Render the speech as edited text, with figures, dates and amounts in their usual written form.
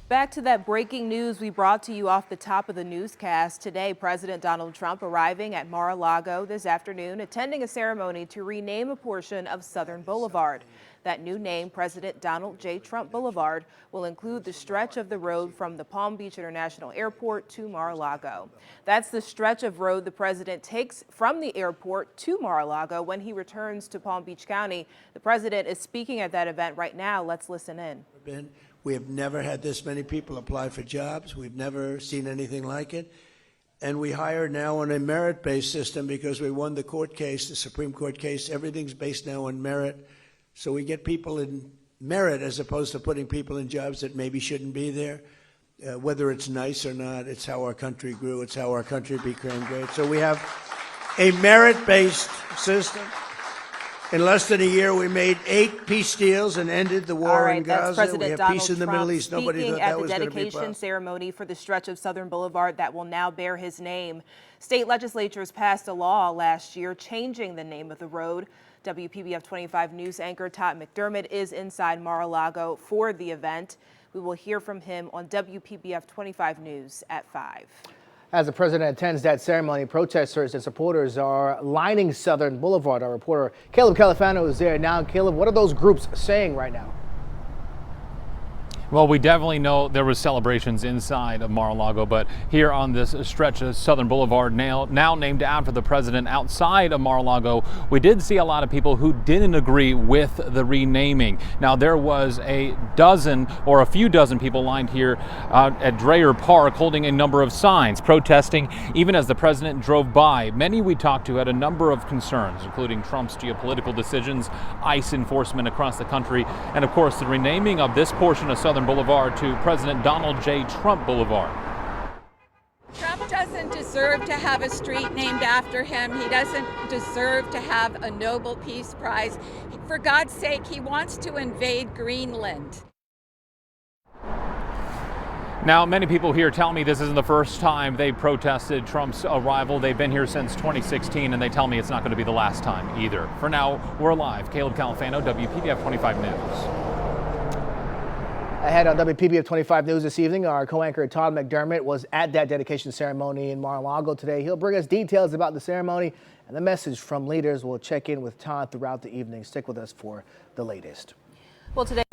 Back to that breaking news we brought to you off the top of the newscast. Today, President Donald Trump arriving at Mar-a-Lago this afternoon, attending a ceremony to rename a portion of Southern Boulevard. That new name, President Donald J. Trump Boulevard, will include the stretch of the road from the Palm Beach International Airport to Mar-a-Lago. That's the stretch of road the president takes from the airport to Mar-a-Lago when he returns to Palm Beach County. The president is speaking at that event right now. Let's listen in. We have never had this many people apply for jobs. We've never seen anything like it. And we hire now on a merit-based system because we won the court case, the Supreme Court case. Everything's based now on merit. So we get people in merit as opposed to putting people in jobs that maybe shouldn't be there. Whether it's nice or not, it's how our country grew. It's how our country became great. So we have a merit-based system. In less than a year, we made 8 peace deals and ended the war in Gaza. President We have Donald peace in the Trump Middle East. Nobody thought that was going to be possible. at the dedication ceremony for the stretch of Southern Boulevard that will now bear his name. State legislatures passed a law last year changing the name of the road. WPBF 25 News anchor Todd McDermott is inside Mar-a-Lago for the event. We will hear from him on WPBF 25 News at 5. As the president attends that ceremony, protesters and supporters are lining Southern Boulevard. Our reporter Caleb Califano is there now. Caleb, what are those groups saying right now? Well, we definitely know there was celebrations inside of Mar-a-Lago, but here on this stretch of Southern Boulevard, now named after the president outside of Mar-a-Lago, we did see a lot of people who didn't agree with the renaming. Now, there was a dozen or a few dozen people lined here at Dreher Park holding a number of signs protesting even as the president drove by. Many we talked to had a number of concerns, including Trump's geopolitical decisions, ICE enforcement across the country, and of course the renaming of this portion of Southern Boulevard to President Donald J. Trump Boulevard. Trump doesn't deserve to have a street named after him. He doesn't deserve to have a Nobel Peace Prize. For God's sake, he wants to invade Greenland. Now, many people here tell me this isn't the first time they protested Trump's arrival. They've been here since 2016, and they tell me it's not going to be the last time either. For now, we're live. Caleb Califano, WPBF 25 News. Ahead on WPBF 25 News this evening, our co-anchor Todd McDermott was at that dedication ceremony in Mar-a-Lago today. He'll bring us details about the ceremony and the message from leaders. We'll check in with Todd throughout the evening. Stick with us for the latest. Well, today